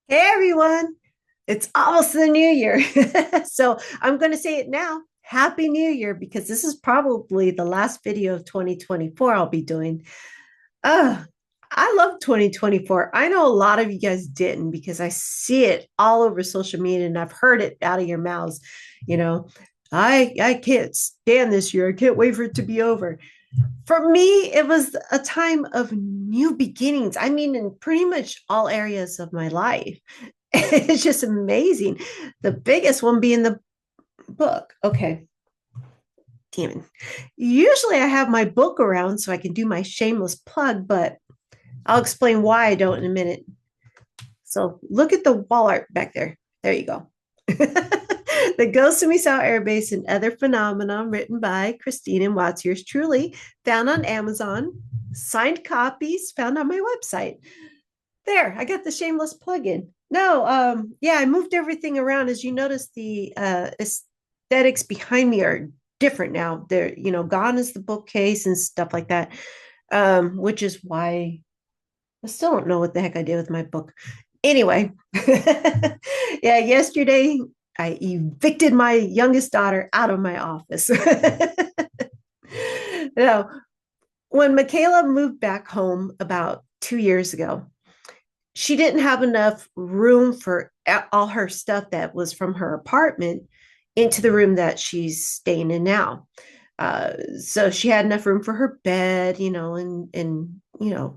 Hey everyone, it's almost the new year. So I'm going to say it now. Happy New Year, because this is probably the last video of 2024 I'll be doing. Uh, I love 2024. I know a lot of you guys didn't because I see it all over social media and I've heard it out of your mouths. You know, I can't stand this year. I can't wait for it to be over. For me, it was a time of new beginnings. I mean, in pretty much all areas of my life. It's just amazing. The biggest one being the book. Okay, damn it. Usually I have my book around so I can do my shameless plug, but I'll explain why I don't in a minute. So look at the wall art back there. There you go. The Ghost of Misao Air Base and Other Phenomena, written by Christine and Watts, yours truly, found on Amazon. Signed copies found on my website. There, I got the shameless plug-in. No, yeah, I moved everything around. As you notice, the aesthetics behind me are different now. They're, gone is the bookcase and stuff like that. Which is why I still don't know what the heck I did with my book. Anyway, yeah, yesterday I evicted my youngest daughter out of my office. Now, when Michaela moved back home about 2 years ago, she didn't have enough room for all her stuff that was from her apartment into the room that she's staying in now. So she had enough room for her bed, and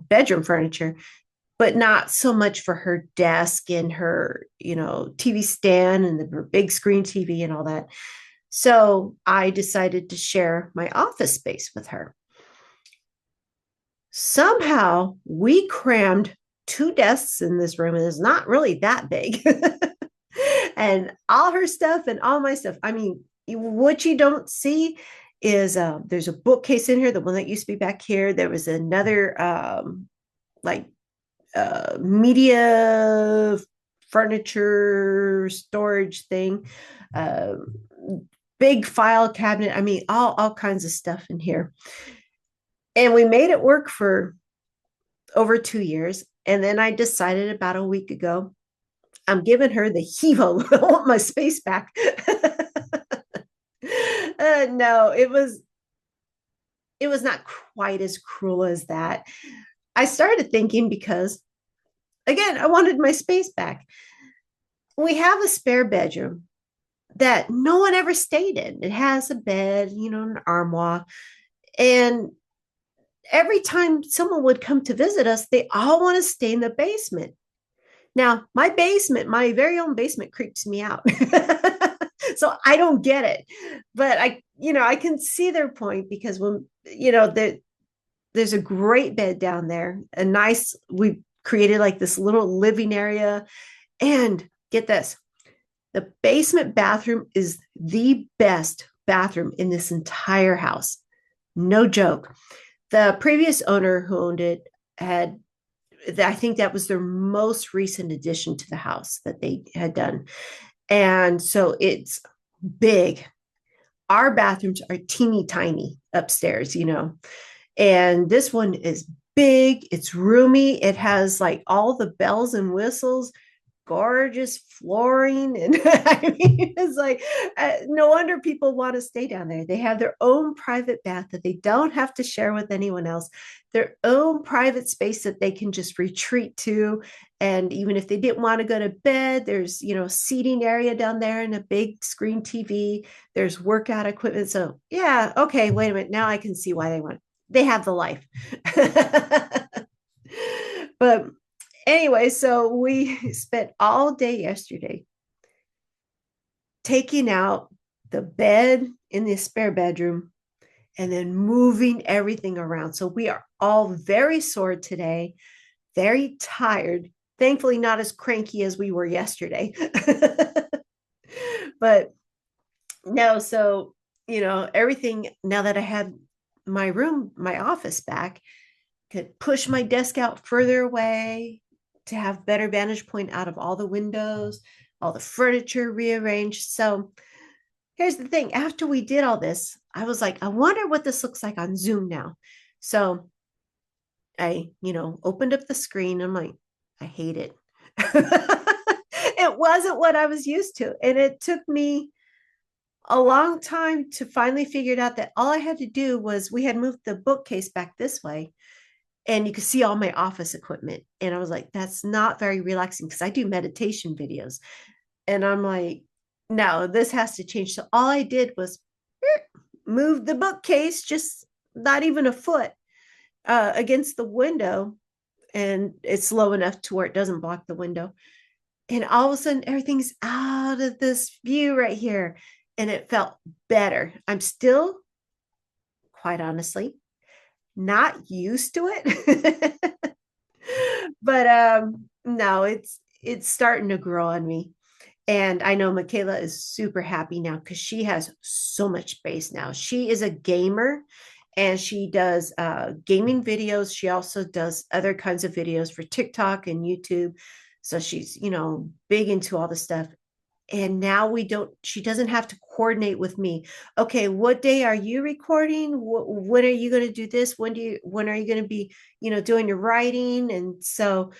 bedroom furniture, but not so much for her desk and her, TV stand and her big screen TV and all that. So I decided to share my office space with her. Somehow we crammed two desks in this room, and it's not really that big. And all her stuff and all my stuff. I mean, what you don't see is there's a bookcase in here, the one that used to be back here. There was another like media furniture storage thing, uh, big file cabinet. I mean, all kinds of stuff in here. And we made it work for over 2 years. And then I decided about a week ago, I'm giving her the heave-ho. I want my space back. No, it was not quite as cruel as that. I started thinking because, again, I wanted my space back. We have a spare bedroom that no one ever stayed in. It has a bed, an armoire. And every time someone would come to visit us, they all want to stay in the basement. Now, my basement, my very own basement, creeps me out. So I don't get it. But I can see their point, because when, there's a great bed down there, we created like this little living area. And get this, the basement bathroom is the best bathroom in this entire house. No joke. The previous owner who owned it I think that was their most recent addition to the house that they had done. And so it's big. Our bathrooms are teeny tiny upstairs, and this one is big. It's roomy. It has like all the bells and whistles, gorgeous flooring. And I mean, it's like, no wonder people want to stay down there. They have their own private bath that they don't have to share with anyone else, their own private space that they can just retreat to. And even if they didn't want to go to bed, there's, seating area down there and a big screen TV. There's workout equipment. So yeah, okay, wait a minute. Now I can see why they have the life. But anyway, so we spent all day yesterday taking out the bed in the spare bedroom and then moving everything around. So we are all very sore today, very tired. Thankfully, not as cranky as we were yesterday. But no, so, everything, now that I had my office back, could push my desk out further away to have better vantage point out of all the windows, all the furniture rearranged. So here's the thing. After we did all this, I was like, I wonder what this looks like on Zoom now. So I, opened up the screen. I'm like, I hate it. It wasn't what I was used to. And it took me a long time to finally figure it out that all I had to do was we had moved the bookcase back this way and you could see all my office equipment. And I was like, that's not very relaxing because I do meditation videos. And I'm like, no, this has to change. So all I did was move the bookcase just not even a foot against the window. And it's low enough to where it doesn't block the window. And all of a sudden, everything's out of this view right here. And it felt better. I'm still, quite honestly, not used to it. But no, it's starting to grow on me. And I know Michaela is super happy now because she has so much space now. She is a gamer and she does gaming videos. She also does other kinds of videos for TikTok and YouTube. So she's, big into all the stuff. And now she doesn't have to coordinate with me. Okay, what day are you recording? When are you going to do this? When are you going to be, doing your writing? And so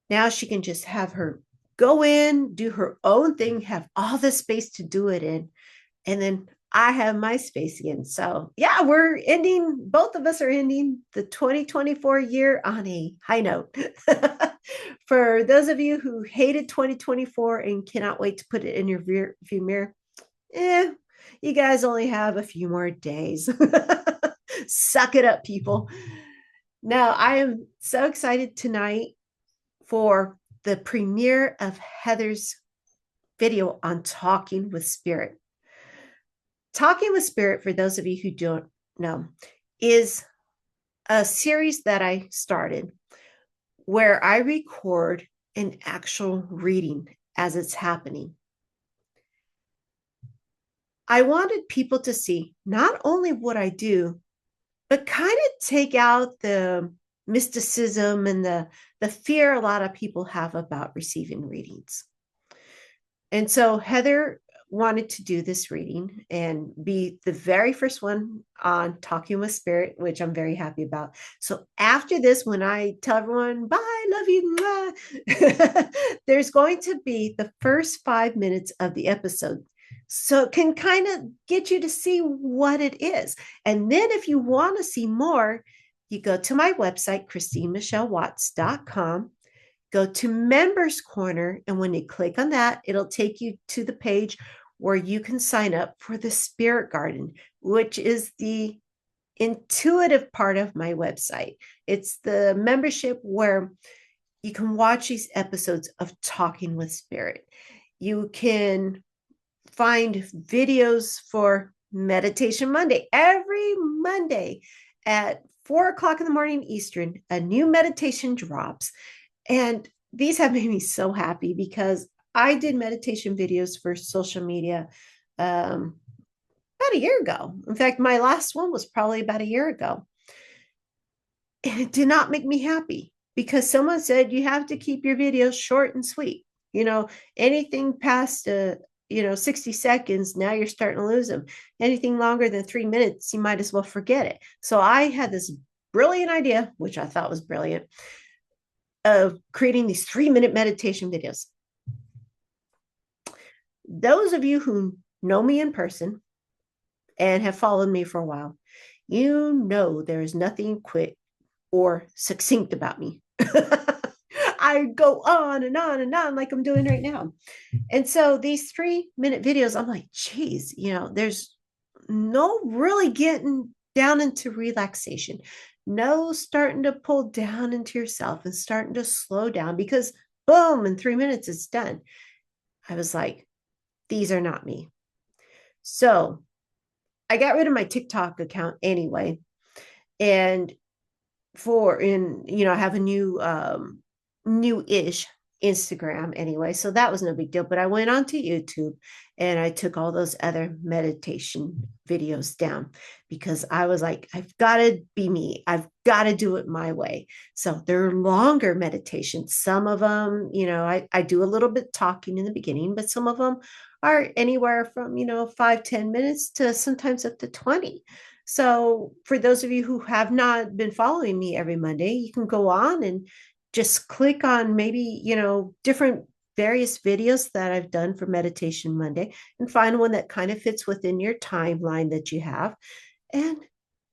now she can just have her go in, do her own thing, have all the space to do it in. And then I have my space again. So yeah, both of us are ending the 2024 year on a high note. For those of you who hated 2024 and cannot wait to put it in your rear view mirror, you guys only have a few more days. Suck it up, people. Now, I am so excited tonight for the premiere of Heather's video on Talking with Spirit. Talking with Spirit, for those of you who don't know, is a series that I started where I record an actual reading as it's happening. I wanted people to see not only what I do, but kind of take out the mysticism and the fear a lot of people have about receiving readings. And so Heather wanted to do this reading and be the very first one on Talking with Spirit, which I'm very happy about. So after this, when I tell everyone, bye, love you, there's going to be the first 5 minutes of the episode. So it can kind of get you to see what it is. And then if you want to see more, you go to my website, ChristineMichelleWatts.com, go to Members Corner. And when you click on that, it'll take you to the page where you can sign up for the Spirit Garden, which is the intuitive part of my website. It's the membership where you can watch these episodes of Talking with Spirit. You can find videos for Meditation Monday. Every Monday at 4:00 in the morning Eastern, a new meditation drops. And these have made me so happy because I did meditation videos for social media about a year ago. In fact, my last one was probably about a year ago. And it did not make me happy because someone said you have to keep your videos short and sweet. Anything past 60 seconds, now you're starting to lose them. Anything longer than 3 minutes, you might as well forget it. So I had this brilliant idea, which I thought was brilliant, of creating these 3-minute meditation videos. Those of you who know me in person and have followed me for a while, you know there is nothing quick or succinct about me. I go on and on and on like I'm doing right now. And so these 3-minute videos, I'm like, geez, there's no really getting down into relaxation. No starting to pull down into yourself and starting to slow down because boom, in 3 minutes it's done. I was like, these are not me. So I got rid of my TikTok account anyway. And I have a new-ish Instagram anyway. So that was no big deal. But I went onto YouTube and I took all those other meditation videos down because I was like, I've got to be me. I've got to do it my way. So they're longer meditations. Some of them, I do a little bit talking in the beginning, but some of them are anywhere from, 5, 10 minutes to sometimes up to 20. So for those of you who have not been following me every Monday, you can go on and just click on maybe, different various videos that I've done for Meditation Monday and find one that kind of fits within your timeline that you have and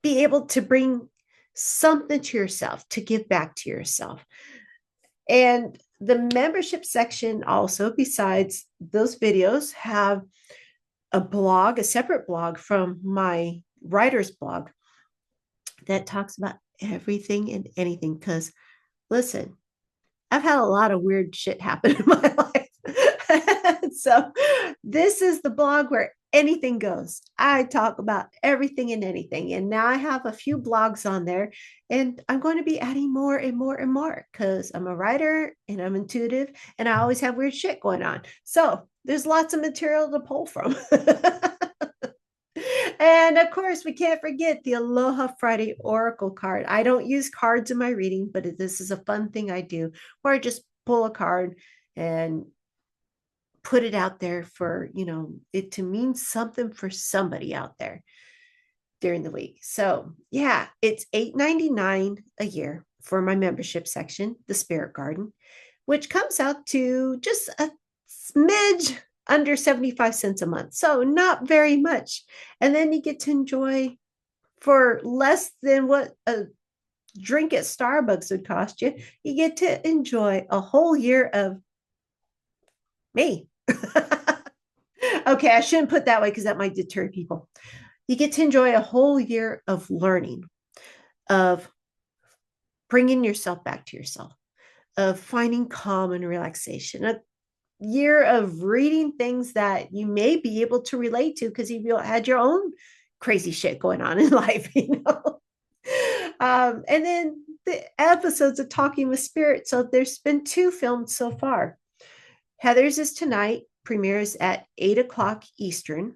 be able to bring something to yourself, to give back to yourself. And the membership section also, besides those videos, have a blog, a separate blog from my writer's blog that talks about everything and anything. Because listen, I've had a lot of weird shit happen in my life. So this is the blog where anything goes. I talk about everything and anything. And now I have a few blogs on there, and I'm going to be adding more and more and more because I'm a writer and I'm intuitive and I always have weird shit going on. So there's lots of material to pull from. And of course, we can't forget the Aloha Friday Oracle card. I don't use cards in my reading, but this is a fun thing I do where I just pull a card and put it out there for, it to mean something for somebody out there during the week. So, yeah, it's $8.99 a year for my membership section, the Spirit Garden, which comes out to just a smidge under 75 cents a month. So not very much. And then you get to enjoy for less than what a drink at Starbucks would cost you. You get to enjoy a whole year of me. Okay, I shouldn't put that way because that might deter people. You get to enjoy a whole year of learning, of bringing yourself back to yourself, of finding calm and relaxation, a year of reading things that you may be able to relate to because you had your own crazy shit going on in life, and then the episodes of Talking with Spirit. So there's been 2 filmed so far. Heather's is tonight, premieres at 8 o'clock Eastern,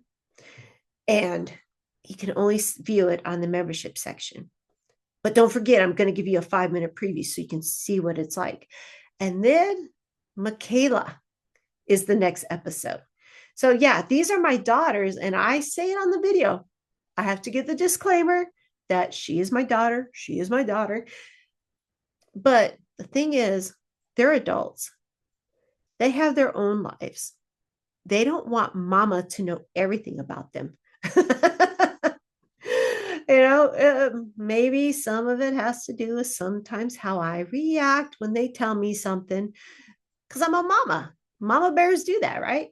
and you can only view it on the membership section. But don't forget, I'm going to give you a 5-minute preview so you can see what it's like. And then Michaela is the next episode. So yeah, these are my daughters, and I say it on the video. I have to give the disclaimer that she is my daughter. She is my daughter. But the thing is, they're adults. They have their own lives. They don't want mama to know everything about them. Maybe some of it has to do with sometimes how I react when they tell me something because I'm a mama. Mama bears do that, right?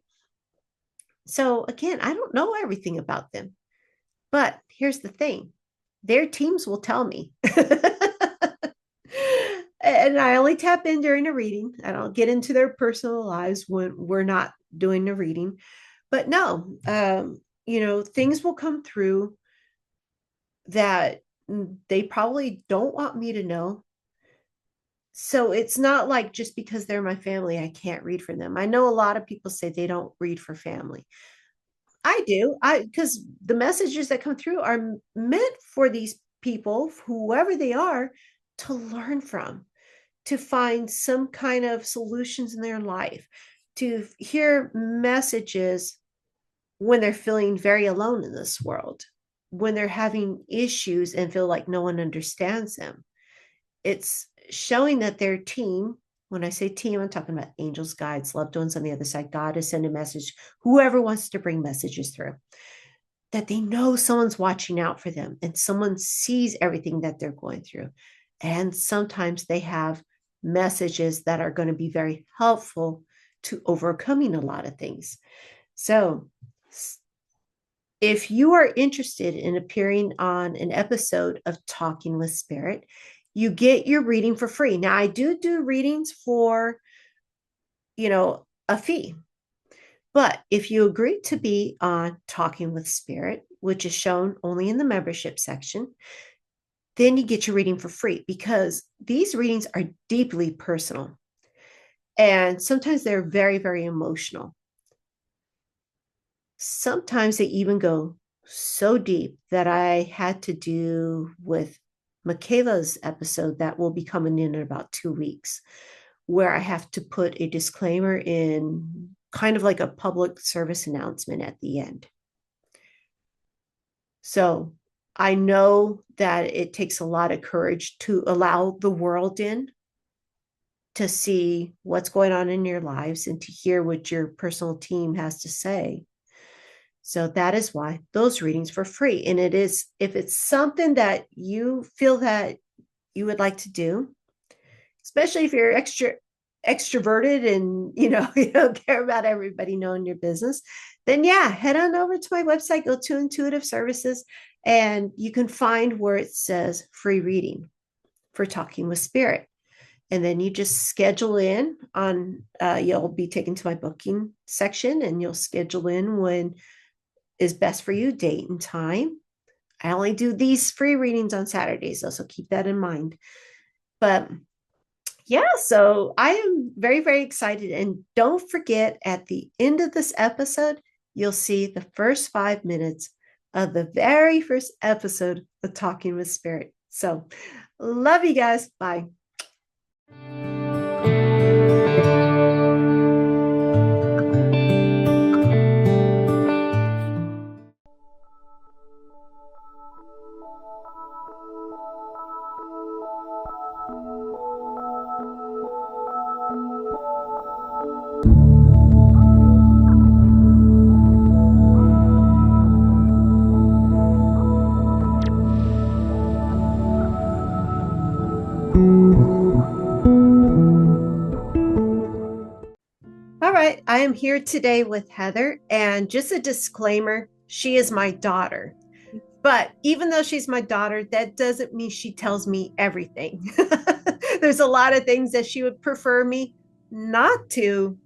So again, I don't know everything about them. But here's the thing, their teams will tell me. And I only tap in during a reading. I don't get into their personal lives when we're not doing the reading. But no, things will come through that they probably don't want me to know. So it's not like just because they're my family, I can't read for them. I know a lot of people say they don't read for family. I do. Because the messages that come through are meant for these people, whoever they are, to learn from, to find some kind of solutions in their life, to hear messages when they're feeling very alone in this world, when they're having issues and feel like no one understands them. It's showing that their team, when I say team, I'm talking about angels, guides, loved ones on the other side. God is sending a message, whoever wants to bring messages through, that they know someone's watching out for them and someone sees everything that they're going through. And sometimes they have messages that are going to be very helpful to overcoming a lot of things. So if you are interested in appearing on an episode of Talking with Spirit, you get your reading for free. Now, I do readings for, a fee. But if you agree to be on Talking with Spirit, which is shown only in the membership section, then you get your reading for free because these readings are deeply personal. And sometimes they're very, very emotional. Sometimes they even go so deep that I had to do with Michaela's episode that will be coming in about 2 weeks, where I have to put a disclaimer in kind of like a public service announcement at the end. So I know that it takes a lot of courage to allow the world in to see what's going on in your lives and to hear what your personal team has to say. So that is why those readings for free. And it is, if it's something that you feel that you would like to do, especially if you're extroverted and you don't care about everybody knowing your business, then yeah, head on over to my website, go to Intuitive Services, and you can find where it says free reading for Talking with Spirit. And then you just schedule in on, you'll be taken to my booking section and you'll schedule in when is best for you, date and time. I only do these free readings on Saturdays, though, so keep that in mind. But yeah, so I am very, very excited. And don't forget, at the end of this episode, you'll see the first 5 minutes of the very first episode of Talking with Spirit. So love you guys. Bye. All right, I am here today with Heather, and just a disclaimer, she is my daughter. But even though she's my daughter, that doesn't mean she tells me everything. There's a lot of things that she would prefer me not to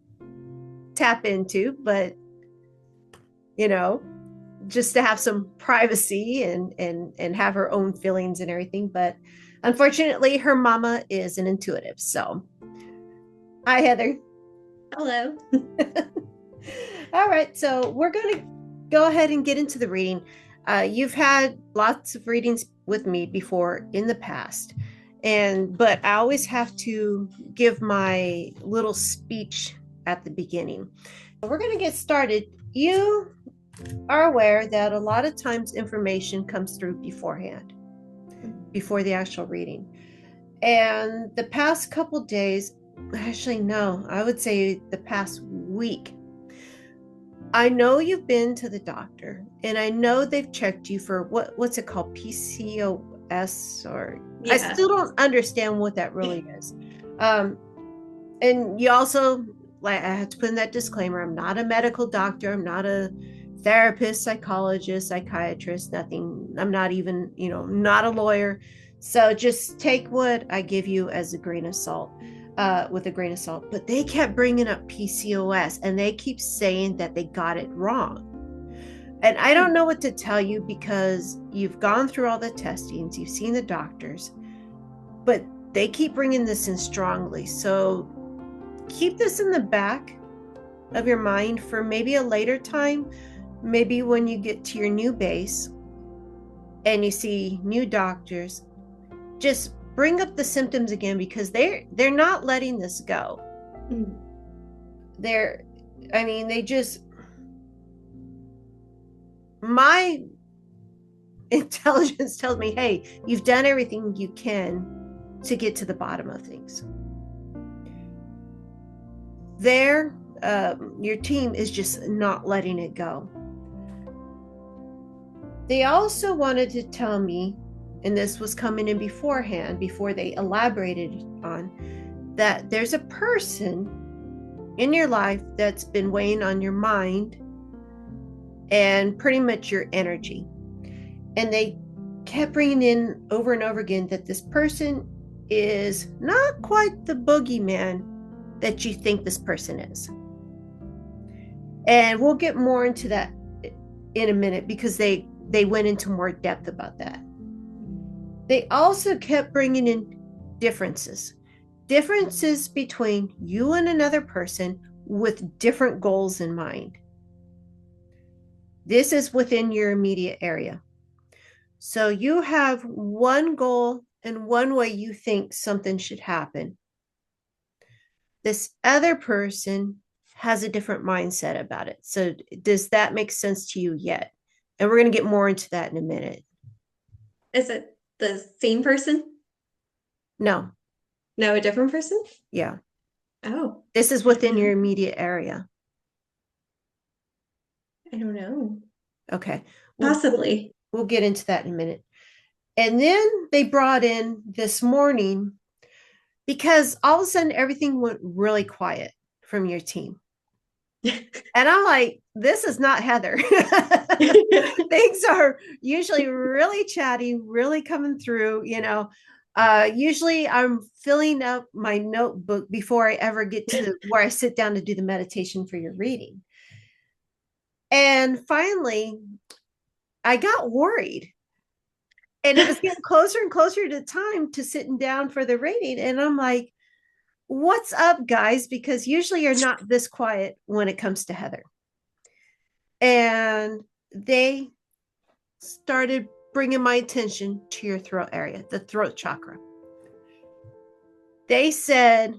tap into, but just to have some privacy and have her own feelings and everything. But unfortunately, her mama is an intuitive. So, hi, Heather. Hello. All right, so we're going to go ahead and get into the reading. You've had lots of readings with me before in the past, but I always have to give my little speech at the beginning. We're going to get started. You are aware that a lot of times information comes through beforehand, before the actual reading. And the past couple days, actually, no, I would say the past week, I know you've been to the doctor and I know they've checked you for what's it called? PCOS, or Yeah. I still don't understand what that really is. And you also, like, I have to put in that disclaimer, I'm not a medical doctor, I'm not a therapist, psychologist, psychiatrist, nothing. I'm not even, not a lawyer. So just take what I give you as a grain of salt. With a grain of salt. But they kept bringing up PCOS and they keep saying that they got it wrong. And I don't know what to tell you because you've gone through all the testings, you've seen the doctors, but they keep bringing this in strongly. So keep this in the back of your mind for maybe a later time, maybe when you get to your new base and you see new doctors. Just bring up the symptoms again because they're not letting this go. My intelligence tells me, hey, you've done everything you can to get to the bottom of things. Your team is just not letting it go. They also wanted to tell me, and this was coming in beforehand, before they elaborated on, that there's a person in your life that's been weighing on your mind and pretty much your energy. And they kept bringing in over and over again that this person is not quite the boogeyman that you think this person is. And we'll get more into that in a minute because they went into more depth about that. They also kept bringing in differences between you and another person with different goals in mind. This is within your immediate area. So you have one goal and one way you think something should happen. This other person has a different mindset about it. So does that make sense to you yet? And we're going to get more into that in a minute. Is it the same person? No, No, a different person? yeah. Oh, This is I don't within your know. immediate area. I don't know. Okay. We'll, Possibly. we'll get into that in a minute. And then they brought in this morning because all of a sudden everything went really quiet from your team. And I'm like, this is not Heather. Things are usually really chatty, really coming through, you know. Usually I'm filling up my notebook before I ever get to where I sit down to do the meditation for your reading. And finally, I got worried. And it was getting closer and closer to time to sitting down for the reading. And I'm like, what's up, guys? Because usually you're not this quiet when it comes to Heather. And they started bringing my attention to your throat area, the throat chakra. They said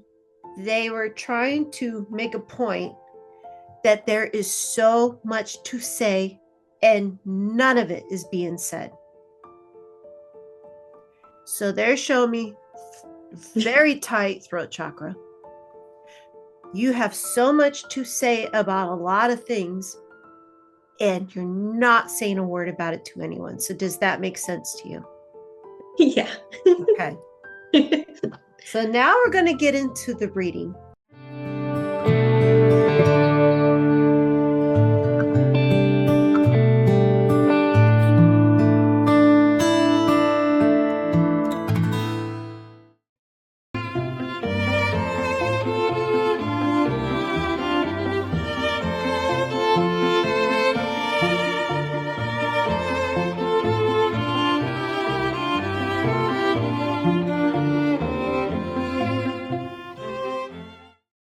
they were trying to make a point that there is so much to say and none of it is being said. So they're showing me very tight throat chakra. You have so much to say about a lot of things and you're not saying a word about it to anyone. So does that make sense to you? Yeah. Okay. So now we're going to get into the reading.